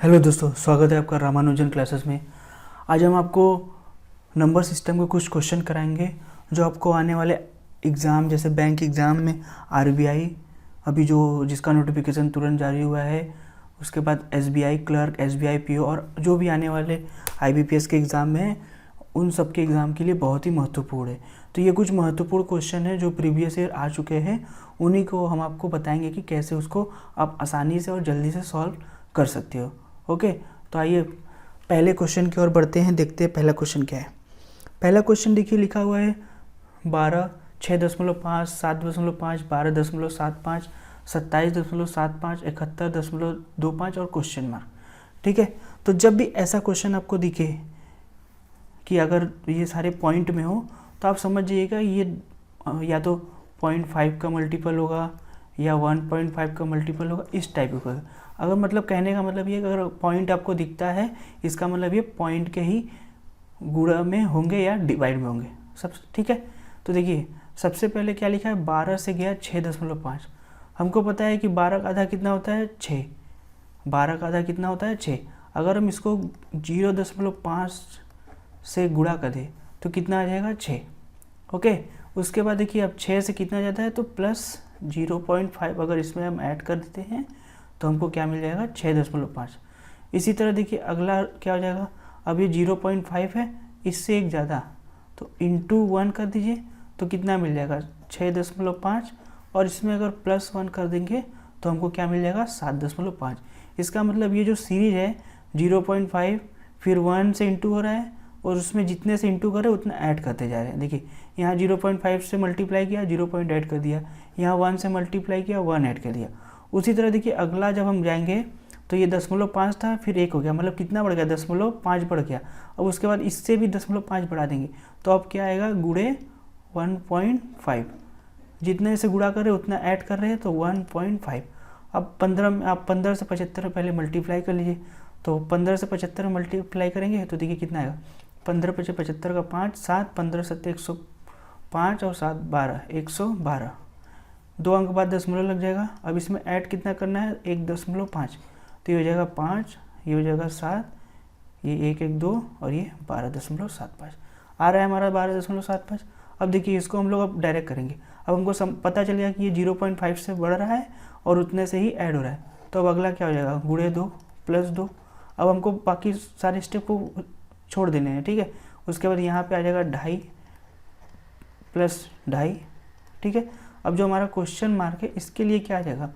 Hello दोस्तों, स्वागत है आपका रामानुजन क्लासेस में। आज हम आपको नंबर सिस्टम के कुछ क्वेश्चन कराएंगे जो आपको आने वाले एग्ज़ाम जैसे बैंक एग्ज़ाम में आरबीआई अभी जो जिसका नोटिफिकेशन तुरंत जारी हुआ है, उसके बाद एसबीआई क्लर्क, एसबीआई पीओ और जो भी आने वाले आईबीपीएस के एग्ज़ाम में है, उन सब के एग्ज़ाम के लिए बहुत ही महत्वपूर्ण है। तो ये कुछ महत्वपूर्ण क्वेश्चन है जो प्रीवियस ईयर आ चुके हैं, उन्हीं को हम आपको बताएंगे कि कैसे उसको आप आसानी से और जल्दी से सॉल्व कर सकते हो। ओके, तो आइए पहले क्वेश्चन की ओर बढ़ते हैं, देखते हैं पहला क्वेश्चन क्या है। पहला क्वेश्चन देखिए, लिखा हुआ है 12, 6.5, 7.5, 12.75, 27.75, 71.25 और क्वेश्चन मार्क। ठीक है, तो जब भी ऐसा क्वेश्चन आपको दिखे कि अगर ये सारे पॉइंट में हो तो आप समझ जाइएगा ये या तो 0.5 का मल्टीपल होगा या 1.5 का मल्टीपल होगा, इस टाइप का। अगर मतलब कहने का मतलब ये, अगर पॉइंट आपको दिखता है इसका मतलब ये पॉइंट के ही गुणा में होंगे या डिवाइड में होंगे सब। ठीक है, तो देखिए सबसे पहले क्या लिखा है, 12 से गया 6.5। हमको पता है कि 12 का आधा कितना होता है 6, 12 का आधा कितना होता है 6। अगर हम इसको 0.5 से गुणा कर दें तो कितना आ जाएगा 6। ओके, उसके बाद देखिए अब 6 से कितना जाता है तो प्लस 0.5, अगर इसमें हम ऐड कर देते हैं तो हमको क्या मिल जाएगा 6.5। इसी तरह देखिए अगला क्या हो जाएगा, अब ये 0.5 है, इससे एक ज़्यादा तो इंटू 1 कर दीजिए तो कितना मिल जाएगा 6.5, और इसमें अगर प्लस 1 कर देंगे तो हमको क्या मिल जाएगा 7.5। इसका मतलब ये जो सीरीज है 0.5 फिर 1 से इंटू हो रहा है और उसमें जितने से इंटू करे उतना ऐड करते जा रहे हैं। देखिए यहाँ 0.5 से मल्टीप्लाई किया 0. ऐड कर दिया, यहाँ 1 से मल्टीप्लाई किया 1 ऐड कर दिया। उसी तरह देखिए अगला जब हम जाएंगे तो ये 0.5 था फिर 1 हो गया, मतलब कितना बढ़ गया 0.5 बढ़ गया। अब उसके बाद इससे भी 0.5 बढ़ा देंगे तो अब क्या आएगा गुणे 1.5, जितने से गुणा कर रहे उतना ऐड कर रहे हैं तो 1.5। अब 15 आप 15 से 75 पहले मल्टीप्लाई कर लीजिए, तो 15 से 75 मल्टीप्लाई करेंगे तो देखिए कितना आएगा, 15 × 75 का 5, 7, 15 × 7 105 और 7 12 112। 2 अंक बाद दशमलव लग जाएगा। अब इसमें ऐड कितना करना है 1.5, तो ये हो जाएगा 5, ये हो जाएगा 7, ये 1 1 2 और ये 12.75 आ रहा है हमारा 12.75। अब देखिए इसको हम लोग अब डायरेक्ट करेंगे। अब हमको पता चलेगा कि ये 0.5 से बढ़ रहा है और उतने से ही ऐड हो रहा है, तो अब अगला क्या हो जाएगा गुणे 2 प्लस 2। अब हमको बाकी सारे स्टेप को छोड़ देने हैं। ठीक है, उसके बाद यहाँ पे आ जाएगा 2.5 प्लस 2.5। ठीक है, अब जो हमारा क्वेश्चन मार्क है इसके लिए क्या आ जाएगा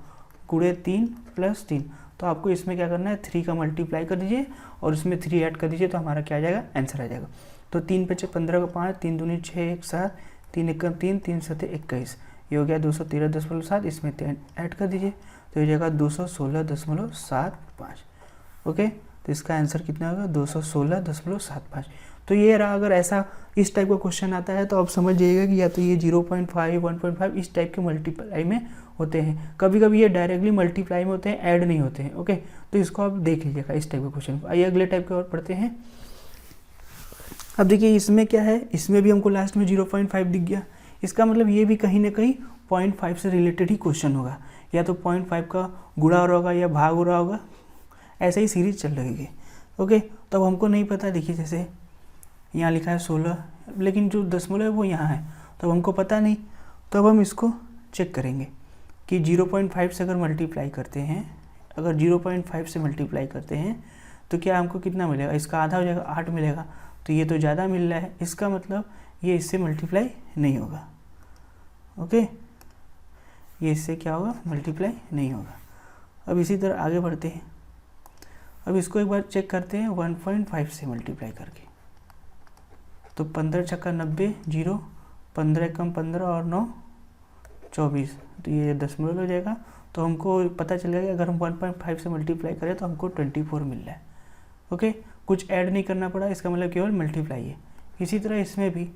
गुणे 3 प्लस 3। तो आपको इसमें क्या करना है 3 का मल्टीप्लाई कर दीजिए और इसमें 3 ऐड कर दीजिए तो हमारा क्या आ जाएगा आंसर आ जाएगा। तो 3 × 5 15 का 5, 3 दूनी 6 1 7, 3 1 3, 3 7 21, ये हो गया 213.7। इसमें 3 ऐड कर दीजिए तो हो जाएगा 216.75। ओके, तो इसका आंसर कितना होगा 216.75। तो ये रहा, अगर ऐसा इस टाइप का क्वेश्चन आता है तो आप समझ जाइएगा कि या तो ये 0.5 1.5 इस टाइप के मल्टीप्लाई में होते हैं। कभी कभी ये डायरेक्टली मल्टीप्लाई में होते हैं, ऐड नहीं होते हैं। ओके, तो इसको आप देख लीजिएगा इस टाइप के क्वेश्चन। आइए अगले टाइप के और पढ़ते हैं। अब देखिए इसमें क्या है, इसमें भी हमको लास्ट में 0.5 दिख गया। इसका मतलब ये भी कहीं ना कहीं 0.5 से रिलेटेड ही क्वेश्चन होगा, या तो 0.5 का गुणा हो रहा होगा या भाग हो रहा होगा, ऐसे ही सीरीज चल रही है। ओके, तो अब हमको नहीं पता, देखिए जैसे यहाँ लिखा है 16 लेकिन जो दशमलव है वो यहाँ है, तो अब हमको पता नहीं। तो अब हम इसको चेक करेंगे कि 0.5 से अगर मल्टीप्लाई करते हैं, अगर 0.5 से मल्टीप्लाई करते हैं तो क्या हमको कितना मिलेगा, इसका आधा हो जाएगा 8 मिलेगा। तो ये तो ज़्यादा मिल रहा है, इसका मतलब ये इससे मल्टीप्लाई नहीं होगा। ओके, ये इससे क्या होगा मल्टीप्लाई नहीं होगा। अब इसी तरह आगे बढ़ते हैं। अब इसको एक बार चेक करते हैं 1.5 से मल्टीप्लाई करके, तो 15 छक्का 90, 0, 15 कम 15 और 9 24, तो ये दशमलव हो जाएगा। तो हमको पता चलेगा कि अगर हम 1.5 से मल्टीप्लाई करें तो हमको 24 मिल रहा है। ओके, कुछ ऐड नहीं करना पड़ा, इसका मतलब केवल मल्टीप्लाई है। इसी तरह इसमें भी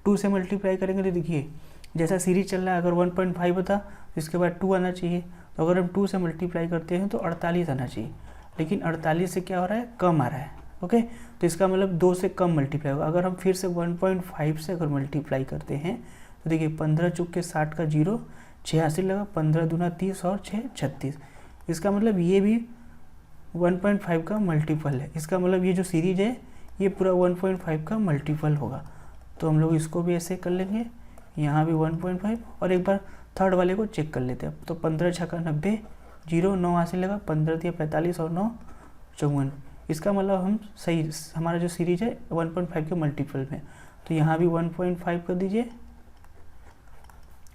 2 से मल्टीप्लाई करेंगे तो देखिए जैसा सीरीज चल रहा है, अगर 1.5 होता तो इसके बाद 2 आना चाहिए, तो अगर हम 2 से मल्टीप्लाई करते हैं तो 48 आना चाहिए, लेकिन 48 से क्या हो रहा है कम आ रहा है। ओके, तो इसका मतलब 2 से कम मल्टीप्लाई होगा। अगर हम फिर से 1.5 से अगर मल्टीप्लाई करते हैं तो देखिए 15 चुक के 60 का 0, 86 लगा, 15 दूना 30 और 6 36। इसका मतलब ये भी 1.5 का मल्टीपल है, इसका मतलब ये जो सीरीज है ये पूरा 1.5 का मल्टीपल होगा। तो हम लोग इसको भी ऐसे कर लेंगे, यहाँ भी 1.5 और एक बार थर्ड वाले को चेक कर लेते हैं। तो 15 छक्का 90, 0 9 हासिल लगा, 15 दिया 45 और 9 54। इसका मतलब हम सही, हमारा जो सीरीज है 1.5 के मल्टीपल में, तो यहाँ भी 1.5 कर दीजिए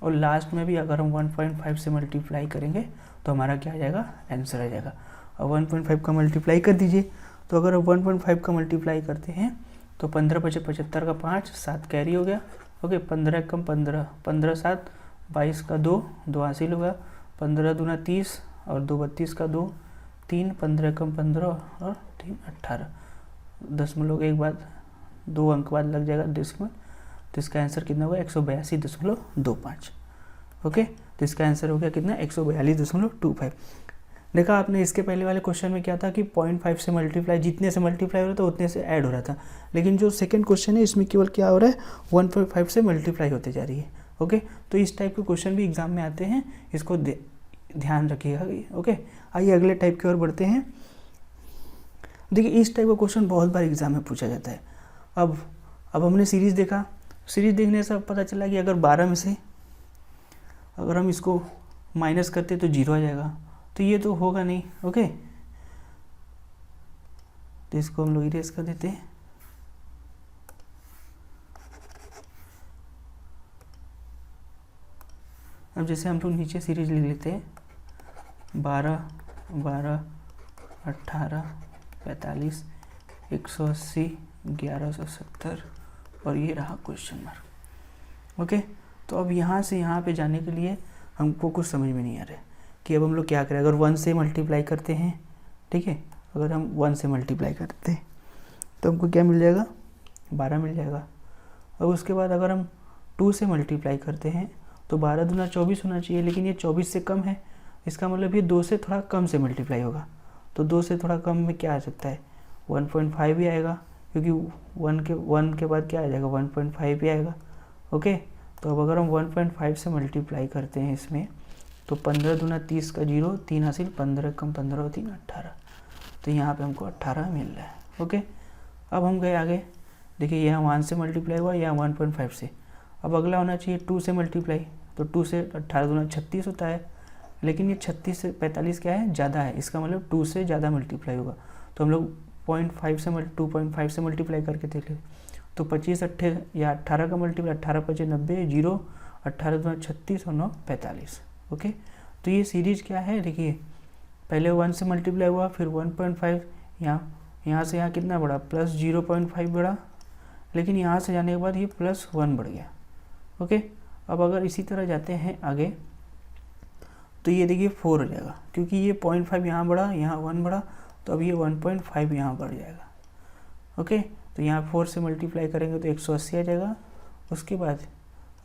और लास्ट में भी अगर हम 1.5 से मल्टीप्लाई करेंगे तो हमारा क्या आ जाएगा, आंसर आ जाएगा। और 1.5 का मल्टीप्लाई कर दीजिए, तो अगर हम 1.5 का मल्टीप्लाई करते हैं तो 15 पचे 75 का 5, 7 कैरी हो गया। ओके, 15 कम 15, 15 7 22 का 2 हासिल होगा, 15 दूना 30 और 2 32 का 2 3, 15 कम 15 और 3 18, दशमलव एक बाद 2 अंक बाद लग जाएगा डेसिमल, तो इसका आंसर कितना होगा 182.25। ओके, तो इसका आंसर हो गया कितना 142.25। देखा आपने, इसके पहले वाले क्वेश्चन में क्या था कि 0.5 से मल्टीप्लाई, जितने से मल्टीप्लाई हो रहा था उतने से ऐड हो रहा था, लेकिन जो सेकंड क्वेश्चन है इसमें केवल क्या हो रहा है 1.5 से मल्टीप्लाई होते जा रही है। ओके, तो इस टाइप के क्वेश्चन भी एग्जाम में आते हैं, इसको ध्यान रखिएगा। ओके, आइए अगले टाइप की ओर बढ़ते हैं। देखिए, इस टाइप का क्वेश्चन बहुत बार एग्जाम में पूछा जाता है। अब हमने सीरीज देखा, सीरीज देखने से पता चला कि अगर 12 में से अगर हम इसको माइनस करते तो 0 आ जाएगा, तो ये तो होगा नहीं। ओके, तो इसको हम लोग इरेज कर देते हैं। अब जैसे हम लोग नीचे सीरीज लिख लेते हैं 12 12 18 45 180 1170 और ये रहा क्वेश्चन मार्क। ओके, तो अब यहाँ से यहाँ पे जाने के लिए हमको कुछ समझ में नहीं आ रहा है कि अब हम लोग क्या करें। अगर 1 से मल्टीप्लाई करते हैं, ठीक है, अगर हम 1 से मल्टीप्लाई करते हैं तो हमको क्या मिल जाएगा, 12 मिल जाएगा। और उसके बाद अगर हम 2 से मल्टीप्लाई करते हैं तो 12 दूना 24 होना चाहिए, लेकिन ये 24 से कम है, इसका मतलब ये 2 से थोड़ा कम से मल्टीप्लाई होगा। तो 2 से थोड़ा कम में क्या आ सकता है, 1.5 भी आएगा, क्योंकि 1 के बाद क्या आ जाएगा 1.5 भी आएगा। ओके, तो अब अगर हम 1.5 से मल्टीप्लाई करते हैं इसमें, तो 15 दूना 30 का 0, 3 हासिल, 15 कम 15 और 3 18, तो यहाँ पे हमको 18 मिल रहा है। ओके, अब हम गए आगे। देखिए, यहाँ 1 से मल्टीप्लाई हुआ, यहाँ 1.5 से। अब अगला होना चाहिए 2 से मल्टीप्लाई, तो 2 से 18 दूना 36 होता है, लेकिन ये 36 से 45 क्या है, ज़्यादा है, इसका मतलब 2 से ज़्यादा मल्टीप्लाई होगा। तो हम लोग 2.5 से मल्टीप्लाई करके देख लें, तो 25 8 या 18 का मल्टीप्लाई, 18 5 90, 0 18 दूना 36 और 9 45। ओके, तो ये सीरीज क्या है, देखिए पहले 1 से मल्टीप्लाई हुआ, फिर 1.5, यहाँ से यहाँ कितना बढ़ा, प्लस 0.5 बढ़ा, लेकिन यहाँ से जाने के बाद ये +1 बढ़ गया। ओके, अब अगर इसी तरह जाते हैं आगे तो ये देखिए 4 हो जाएगा, क्योंकि ये 0.5 यहाँ बढ़ा, यहाँ 1 बढ़ा, तो अब ये 1.5 यहाँ बढ़ जाएगा। ओके, तो यहाँ 4 से मल्टीप्लाई करेंगे तो 180 आ जाएगा। उसके बाद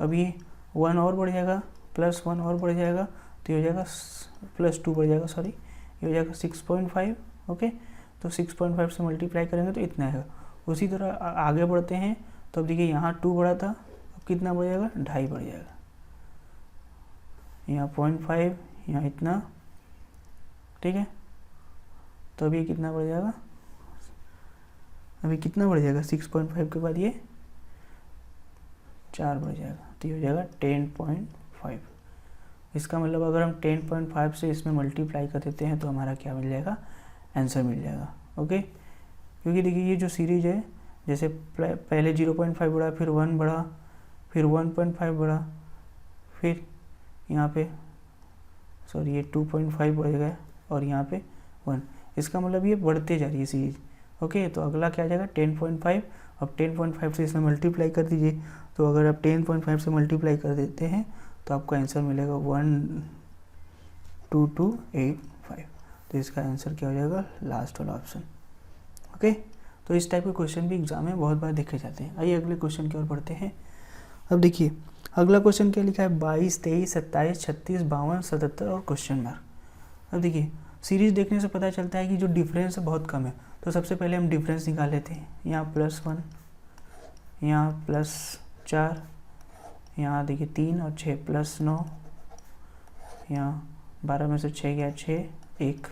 अब ये 1 और बढ़ जाएगा, +1 और बढ़ जाएगा, तो ये हो जाएगा +2 बढ़ जाएगा, सॉरी, ये हो जाएगा 6.5। ओके, तो 6.5 से मल्टीप्लाई करेंगे तो इतना आएगा। उसी तरह आगे बढ़ते हैं, तो अब देखिए यहाँ 2 बढ़ा था, अब कितना बढ़ जाएगा, 2.5 बढ़ जाएगा, यहाँ 0.5, यहाँ इतना, ठीक है। तो अभी कितना बढ़ जाएगा, अभी कितना बढ़ जाएगा, 6.5 के बाद ये 4 बढ़ जाएगा, तो ये हो जाएगा 10.5। इसका मतलब अगर हम 10.5 से इसमें मल्टीप्लाई कर देते हैं तो हमारा क्या मिल जाएगा, आंसर मिल जाएगा। ओके, क्योंकि देखिए ये जो सीरीज है, जैसे पहले 0.5 बढ़ा, फिर 1 बढ़ा, फिर 1.5 बढ़ा, फिर यहाँ पे सॉरी ये 2.5 बढ़ गया और यहाँ पे 1, इसका मतलब ये बढ़ते जा रही है सीरीज। ओके, तो अगला क्या आ जाएगा 10.5। अब 10.5 से इसमें मल्टीप्लाई कर दीजिए, तो अगर आप 10.5 से मल्टीप्लाई कर देते हैं तो आपको आंसर मिलेगा 12285। तो इसका आंसर क्या हो जाएगा, लास्ट वाला ऑप्शन। ओके, तो इस टाइप के क्वेश्चन भी एग्जाम में बहुत बार देखे जाते हैं। आइए अगले क्वेश्चन की ओर बढ़ते हैं। अब देखिए अगला क्वेश्चन क्या लिखा है, 22 23 27 36 52 77 और क्वेश्चन मार्क। अब देखिए सीरीज देखने से पता चलता है कि जो डिफरेंस है बहुत कम है। तो सबसे पहले हम डिफरेंस निकाल लेते हैं। यहाँ +1, यहाँ +4, यहाँ देखिए 3 और 6, +9, यहाँ 12 में से 6 गया 6, 1,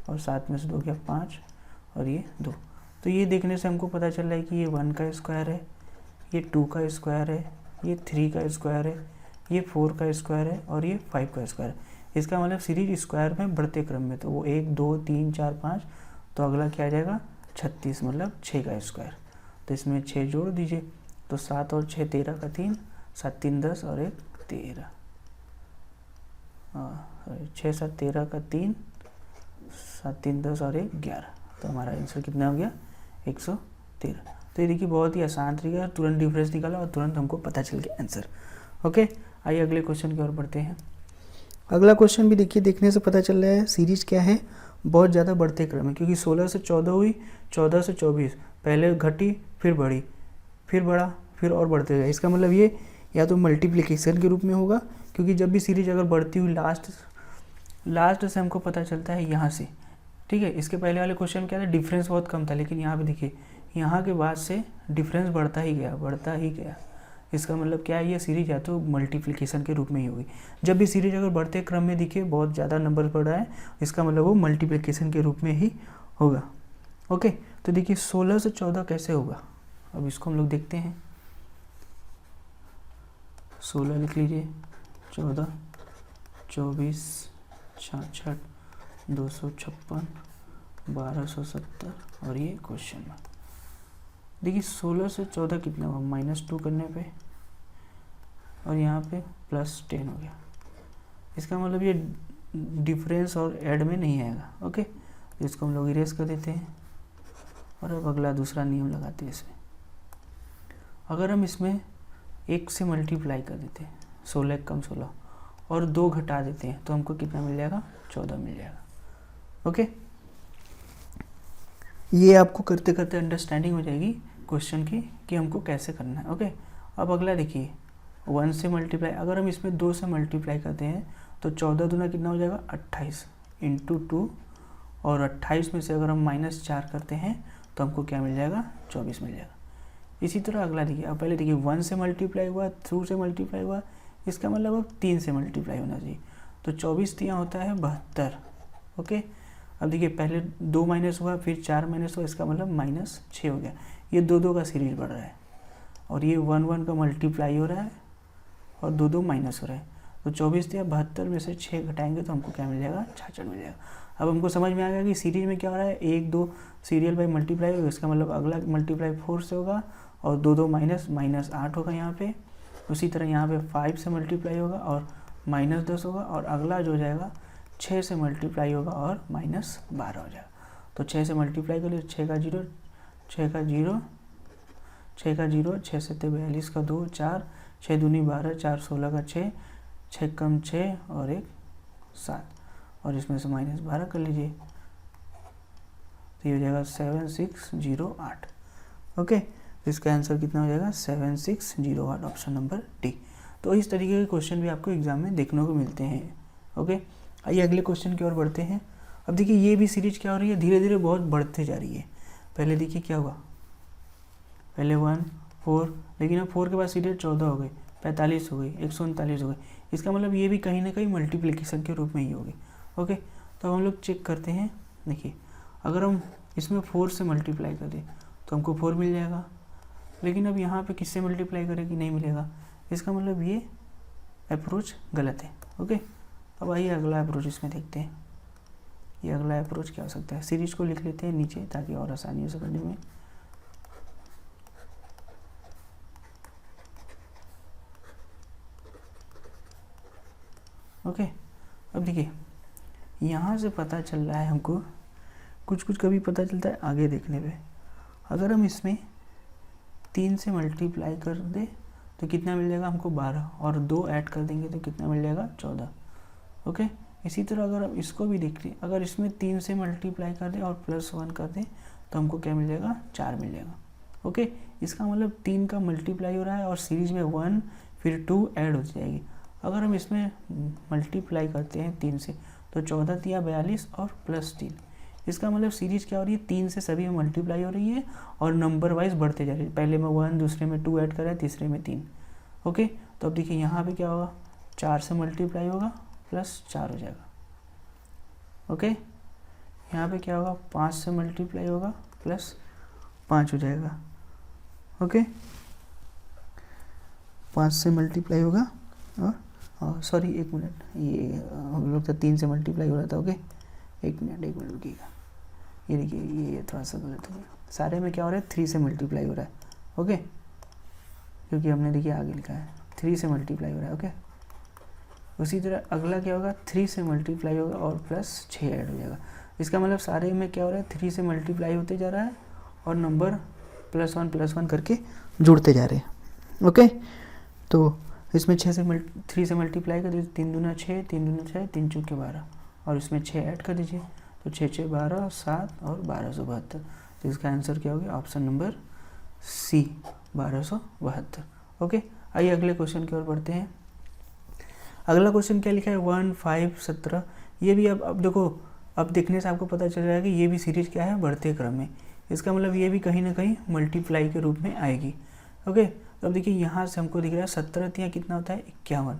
और 7 में से 2 गया 5 और ये 2। तो ये देखने से हमको पता चल रहा है कि ये 1 का स्क्वायर है, ये 2 का स्क्वायर है, ये 3 का स्क्वायर है, ये 4 का स्क्वायर है और ये 5 का स्क्वायर है। इसका मतलब सीरीज स्क्वायर में बढ़ते क्रम में, तो वो 1 2 3 4 5, तो अगला क्या आ जाएगा 36, मतलब 6 का स्क्वायर। तो इसमें 6 जोड़ दीजिए, तो 7 और 6 13 का 3, 7 3 10 और 1 13, 6 7 13 का 3, 7 3 10 और 1 11। तो हमारा आंसर कितना हो गया 113। तो ये देखिए बहुत ही आसान तरीका है, तुरंत डिफरेंस निकाला और तुरंत हमको पता चल गया आंसर। ओके, आइए अगले क्वेश्चन की ओर बढ़ते हैं। अगला क्वेश्चन भी देखिए, देखने से पता चल रहा है सीरीज क्या है, बहुत ज़्यादा बढ़ते क्रम है, क्योंकि 16 से 14 हुई, 14 से 24, पहले घटी फिर बढ़ी फिर बढ़ा फिर और बढ़ते गए। इसका मतलब ये या तो मल्टीप्लिकेशन के रूप में होगा, क्योंकि जब भी सीरीज अगर बढ़ती हुई लास्ट से हमको पता चलता है यहाँ से, ठीक है। इसके पहले वाले क्वेश्चन क्या था, डिफरेंस बहुत कम था, लेकिन यहाँ पे देखिए यहाँ के बाद से डिफरेंस बढ़ता ही गया। इसका मतलब क्या है, ये सीरीज या तो मल्टीप्लिकेशन के रूप में ही होगी। जब भी सीरीज अगर बढ़ते क्रम में दिखे, बहुत ज़्यादा नंबर बढ़ रहा है, इसका मतलब वो मल्टीप्लिकेशन के रूप में ही होगा। ओके, तो देखिए 16 से 14 कैसे होगा, अब इसको हम लोग देखते हैं। 16 लिख लीजिए, 14 24 66 256 1270 और ये क्वेश्चन में देखिए 16 से 14 कितना हुआ, -2 करने पे और यहाँ पे +10 हो गया। इसका मतलब ये डिफरेंस और ऐड में नहीं आएगा। ओके, तो इसको हम लोग इरेज कर देते हैं और अब अगला दूसरा नियम लगाते हैं इसमें। अगर हम इसमें 1 से मल्टीप्लाई कर देते हैं, 16 कम 16 और 2 घटा देते हैं, तो हमको कितना मिल जाएगा 14 मिल जाएगा। ओके, ये आपको करते करते अंडरस्टैंडिंग हो जाएगी क्वेश्चन की कि हमको कैसे करना है। ओके, अब अगला देखिए 1 से मल्टीप्लाई, अगर हम इसमें 2 से मल्टीप्लाई करते हैं तो 14 दूना कितना हो जाएगा 28 इंटू 2, और 28 में से अगर हम -4 करते हैं तो हमको क्या मिल जाएगा 24 मिल जाएगा। इसी तरह अगला देखिए, अब पहले देखिए 1 से मल्टीप्लाई हुआ, 2 से मल्टीप्लाई हुआ, इसका मतलब अब 3 से मल्टीप्लाई होना चाहिए, तो 24 यहाँ होता है 72। ओके, अब देखिए पहले 2 माइनस हुआ, फिर 4 माइनस हुआ, इसका मतलब -6 हो गया। ये 2 का सीरीज बढ़ रहा है और ये 1 का मल्टीप्लाई हो रहा है और 2 माइनस हो रहा है, तो 24 या 72 में से 6 घटाएंगे तो हमको क्या मिल जाएगा 66 मिल जाएगा। अब हमको समझ में आ गया कि सीरीज में क्या हो रहा है, 1 2 सीरियल बाई मल्टीप्लाई होगा, इसका मतलब अगला मल्टीप्लाई 4 से होगा और 2 माइनस 8 होगा यहाँ पे। उसी तरह यहाँ पे 5 से मल्टीप्लाई होगा और -10 होगा, और अगला जो जाएगा 6 से मल्टीप्लाई होगा और -12 हो जाएगा। तो 6 से मल्टीप्लाई कर लिए, 6 का 0 6 का 0 6 का 0, 6 से 42 का 2 4, 6 दूनी 12, 4 16 का 6, 6 कम 6 और 1 7, और इसमें से -12 कर लीजिए, तो ये हो जाएगा 7608। ओके, तो इसका आंसर कितना हो जाएगा 7608, ऑप्शन नंबर डी। तो इस तरीके के क्वेश्चन भी आपको एग्जाम में देखने को मिलते हैं। ओके, आइए अगले क्वेश्चन की ओर बढ़ते हैं। अब देखिए ये भी सीरीज क्या हो रही है, धीरे धीरे बहुत बढ़ते जा रही है। पहले देखिए क्या हुआ, पहले 1 4, लेकिन अब 4 के बाद सीरीज 14 हो गई, 45 हो गई, 139 हो गई। इसका मतलब ये भी कहीं ना कहीं मल्टीप्लिकेशन के रूप में ही होगी। ओके, तो हम लोग चेक करते हैं। देखिए अगर हम इसमें 4 से मल्टीप्लाई कर दें तो हमको 4 मिल जाएगा, लेकिन अब यहाँ पे किससे मल्टीप्लाई करें कि नहीं मिलेगा, इसका मतलब ये अप्रोच गलत है। ओके, अब आइए अगला अप्रोच इसमें देखते हैं। ये अगला अप्रोच क्या हो सकता है, सीरीज को लिख लेते हैं नीचे ताकि और आसानी हो समझने में। ओके, अब देखिए यहाँ से पता चल रहा है हमको, कुछ कभी पता चलता है आगे देखने पे। अगर हम इसमें 3 से मल्टीप्लाई कर दें तो कितना मिल जाएगा हमको 12, और 2 ऐड कर देंगे तो कितना मिल जाएगा 14। ओके, इसी तरह अगर हम इसको भी देख लें, अगर इसमें 3 से मल्टीप्लाई कर दें और +1 कर दें तो हमको क्या मिल जाएगा 4 मिल जाएगा। ओके, इसका मतलब 3 का मल्टीप्लाई हो रहा है और सीरीज में 1 फिर 2 ऐड हो जाएगी। अगर हम इसमें मल्टीप्लाई करते हैं 3 से तो 14 या 42 और +3, इसका मतलब सीरीज क्या हो रही है, 3 से सभी में मल्टीप्लाई हो रही है और नंबर वाइज बढ़ते जा रही है। पहले में 1, दूसरे में 2 ऐड कर रहा है, तीसरे में 3। ओके, तो अब देखिए यहाँ पे क्या होगा, 4 से मल्टीप्लाई होगा +4 हो जाएगा। ओके, यहाँ पे क्या होगा, 5 से मल्टीप्लाई होगा प्लस 5 हो जाएगा। ओके, 5 से मल्टीप्लाई होगा और सॉरी 1 मिनट, ये हम लोग तो 3 से मल्टीप्लाई हो रहा था। ओके, 1 मिनट रुकिएगा, ये देखिए ये थोड़ा सा गलत हो गया। सारे में क्या हो रहा है, 3 से मल्टीप्लाई हो रहा है। ओके, क्योंकि हमने देखिए आगे लिखा है 3 से मल्टीप्लाई हो रहा है। ओके, उसी तरह अगला क्या होगा, 3 से मल्टीप्लाई होगा और प्लस 6 ऐड हो जाएगा। इसका मतलब सारे में क्या हो रहा है, 3 से मल्टीप्लाई होते जा रहा है और नंबर प्लस वन करके जुड़ते जा रहे हैं। ओके, तो इसमें 3 से मल्टीप्लाई कर दीजिए, 3 दूना 6, 3 दूना 6, 3 चौके 12 और इसमें 6 ऐड कर दीजिए, तो 6 6 12, 7 और 1272। तो इसका आंसर क्या हो गया, ऑप्शन नंबर सी 1272। ओके, आइए अगले क्वेश्चन की ओर बढ़ते हैं। अगला क्वेश्चन क्या लिखा है, 1 5 17। ये भी अब देखो, अब देखने से आपको पता चल जाएगा कि ये भी सीरीज क्या है, बढ़ते क्रम में। इसका मतलब ये भी कहीं ना कहीं मल्टीप्लाई के रूप में आएगी। ओके, तो अब देखिए यहाँ से हमको दिख रहा है 17 तिया कितना होता है, 51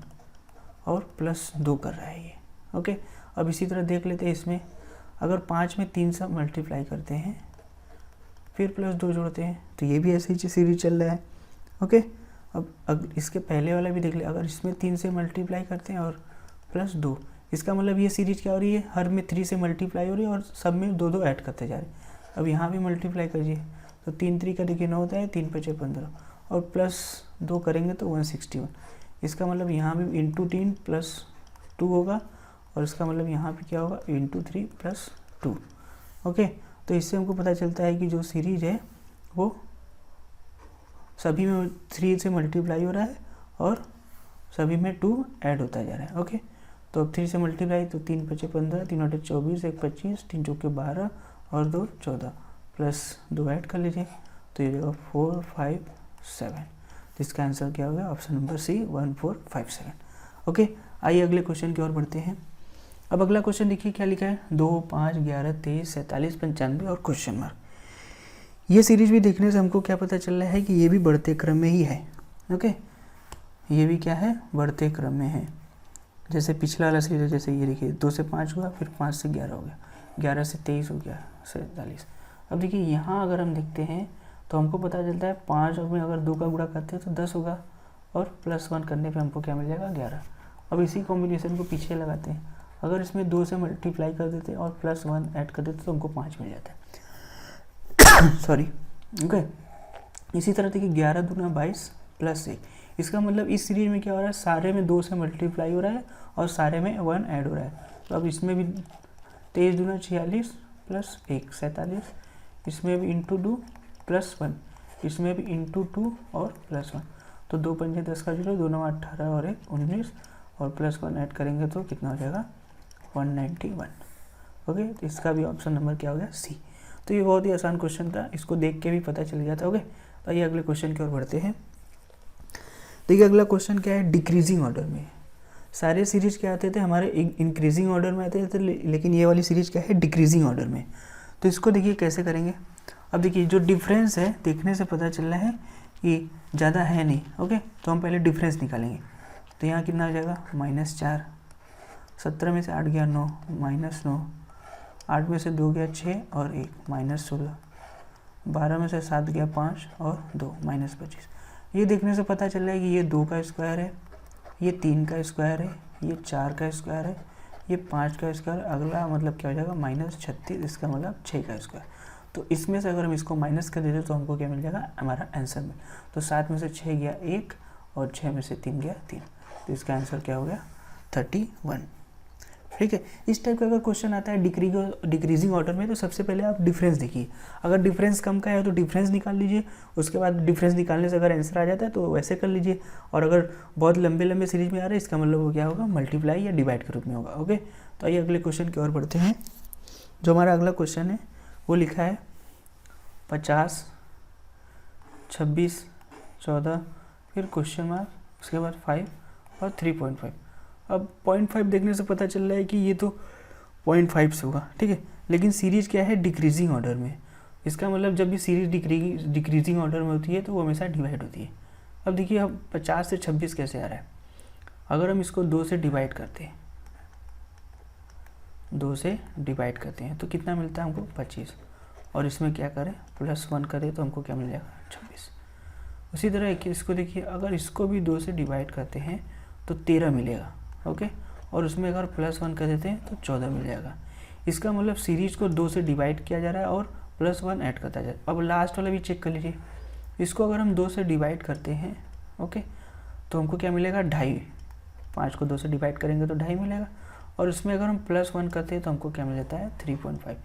और प्लस 2 कर रहा है ये। ओके, अब इसी तरह देख लेते हैं, इसमें अगर 5 में 3 से मल्टीप्लाई करते हैं फिर प्लस 2 जोड़ते हैं तो ये भी ऐसे ही सीरीज चल रहा है। ओके, अब इसके पहले वाला भी देख ले, अगर इसमें 3 से मल्टीप्लाई करते हैं और प्लस 2, इसका मतलब ये सीरीज क्या हो रही है, हर में 3 से मल्टीप्लाई हो रही है और सब में 2 2 ऐड करते जा रहे हैं। अब यहाँ भी मल्टीप्लाई करिए तो 3 3 का देखिए 9 होता है, 3 5 15 और प्लस 2 करेंगे तो 161। इसका मतलब यहाँ भी इंटू 3 प्लस 2 होगा और इसका मतलब यहाँ पे क्या होगा, इंटू 3 प्लस 2। ओके, तो इससे हमको पता चलता है कि जो सीरीज है वो सभी में 3 से मल्टीप्लाई हो रहा है और सभी में 2 ऐड होता जा रहा है। ओके, तो अब 3 से मल्टीप्लाई तो 3 5 15, 3 8 24, 1 25, 3 चौके 12 और 2 14 प्लस 2 ऐड कर लीजिए तो ये होगा 4 5 7। जिसका आंसर क्या होगा, ऑप्शन नंबर सी 1457। ओके, आइए अगले क्वेश्चन की ओर बढ़ते हैं। अब अगला क्वेश्चन देखिए क्या लिखा है, 2 5 11 23 47 95 और क्वेश्चन मार्क। ये सीरीज भी देखने से हमको क्या पता चल रहा है कि ये भी बढ़ते क्रम में ही है। ओके, ये भी क्या है, बढ़ते क्रम में है। जैसे पिछला वाला सीरीज है, जैसे ये देखिए 2 से 5 हुआ, फिर 5 से 11 हो गया, 11 से 23 हो गया, 47। अब देखिए यहाँ अगर हम देखते हैं तो हमको पता चलता है 5 में अगर 2 का गुणा करते हैं तो 10 होगा और प्लस 1 करने पे हमको क्या मिल जाएगा, 11। अब इसी कॉम्बिनेशन को पीछे लगाते हैं, अगर इसमें 2 से मल्टीप्लाई कर देते और प्लस 1 ऐड कर देते तो हमको 5 मिल जाता है। सॉरी। ओके, इसी तरह देखिए 11 दूना 22 प्लस 1। इसका मतलब इस सीरीज में क्या हो रहा है, सारे में 2 से मल्टीप्लाई हो रहा है और सारे में 1 ऐड हो रहा है। तो अब इसमें भी 23 दूना 46 प्लस 1 47, इसमें भी इंटू 2 प्लस 1, इसमें भी इंटू 2 और प्लस 1। तो 2 पंजे 10 का 0, 2 9 18 और 1 19 और प्लस 1 ऐड करेंगे तो कितना हो जाएगा, 191। ओके, तो इसका भी ऑप्शन नंबर क्या हो गया, सी। तो ये बहुत ही आसान क्वेश्चन था, इसको देख के भी पता चल गया था। ओके, तो आइए अगले क्वेश्चन की ओर बढ़ते हैं। देखिए अगला क्वेश्चन क्या है, डिक्रीजिंग ऑर्डर में। सारे सीरीज क्या आते थे हमारे इंक्रीजिंग ऑर्डर में आते थे, लेकिन ये वाली सीरीज क्या है, डिक्रीजिंग ऑर्डर में। तो इसको देखिए कैसे करेंगे। अब देखिए जो डिफरेंस है देखने से पता चल रहा है कि ज़्यादा है नहीं। ओके, तो हम पहले डिफरेंस निकालेंगे। तो यहाँ कितना हो जाएगा, -4, 17 में से 8 गया 9, -9, 8 में से 2 गया 6 और 1, -16, 12 में से 7 गया 5 और 2, -25। ये देखने से पता चल रहा है कि ये 2 का स्क्वायर है, ये 3 का स्क्वायर है, ये 4 का स्क्वायर है, ये 5 का स्क्वायर। अगला मतलब क्या हो जाएगा, -36, इसका मतलब 6 का स्क्वायर। तो इसमें से अगर हम इसको माइनस कर देते तो हमको क्या मिल जाएगा, हमारा आंसर में। तो 7 में से 6 गया 1 और 6 में से 3 गया 3। तो इसका आंसर क्या हो गया, 31। ठीक है, इस टाइप का अगर क्वेश्चन आता है डिक्रीजिंग ऑर्डर में तो सबसे पहले आप डिफरेंस देखिए। अगर डिफरेंस कम का है तो डिफरेंस निकाल लीजिए, उसके बाद डिफरेंस निकालने से अगर आंसर आ जाता है तो वैसे कर लीजिए। और अगर बहुत लंबे लंबे सीरीज में आ रहा है इसका मतलब वो क्या होगा, मल्टीप्लाई या डिवाइड के रूप में होगा। ओके, तो आइए अगले क्वेश्चन की ओर बढ़ते हैं। जो हमारा अगला क्वेश्चन है वो लिखा है 50 26 14 फिर क्वेश्चन मार्क, उसके बाद 5 और 3.5। अब 0.5 देखने से पता चल रहा है कि ये तो 0.5 से होगा। ठीक है, लेकिन सीरीज क्या है, डिक्रीजिंग ऑर्डर में। इसका मतलब जब भी सीरीज डिक्रीजिंग ऑर्डर में होती है तो वो हमेशा डिवाइड होती है। अब देखिए अब 50 से 26 कैसे आ रहा है, अगर हम इसको 2 से डिवाइड करते हैं 2 से डिवाइड करते हैं तो कितना मिलता है हमको 25, और इसमें क्या करें +1 करें तो हमको क्या मिल जाएगा 26। उसी तरह कि इसको देखिए, अगर इसको भी 2 से डिवाइड करते हैं तो 13 मिलेगा, ओके, और उसमें अगर +1 कर देते हैं तो 14 मिल जाएगा। इसका मतलब सीरीज को 2 से डिवाइड किया जा रहा है और +1 ऐड करता जा रहा है। अब लास्ट वाला भी चेक कर लीजिए, इसको अगर हम 2 से डिवाइड करते हैं, ओके, तो हमको क्या मिलेगा 2.5, 5 को 2 से डिवाइड करेंगे तो 2.5 मिलेगा, और उसमें अगर हम +1 करते हैं तो हमको क्या मिल जाता है 3.5।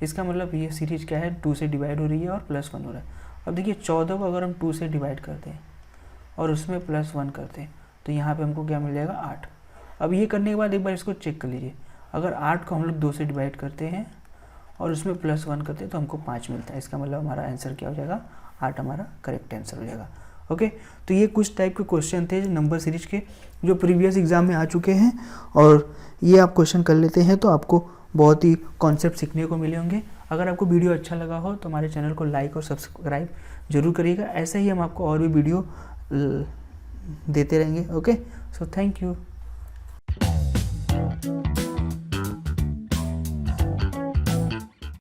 इसका मतलब ये सीरीज क्या है 2 से डिवाइड हो रही है और +1 हो रहा है। अब देखिए 14 को अगर हम 2 से डिवाइड करते हैं और उसमें +1 करते हैं तो यहाँ पे हमको क्या मिल जाएगा 8। अब ये करने के बाद एक बार इसको चेक कर लीजिए, अगर 8 को हम लोग 2 से डिवाइड करते हैं और उसमें +1 करते हैं तो हमको 5 मिलता है। इसका मतलब हमारा आंसर क्या हो जाएगा 8 हमारा करेक्ट आंसर हो जाएगा। ओके, तो ये कुछ टाइप के क्वेश्चन थे नंबर सीरीज के जो प्रीवियस एग्जाम में आ चुके हैं, और ये आप क्वेश्चन कर लेते हैं तो आपको बहुत ही कॉन्सेप्ट सीखने को मिले होंगे। अगर आपको वीडियो अच्छा लगा हो तो हमारे चैनल को लाइक और सब्सक्राइब जरूर करिएगा। ऐसे ही हम आपको और भी वीडियो देते रहेंगे। Okay, so thank you.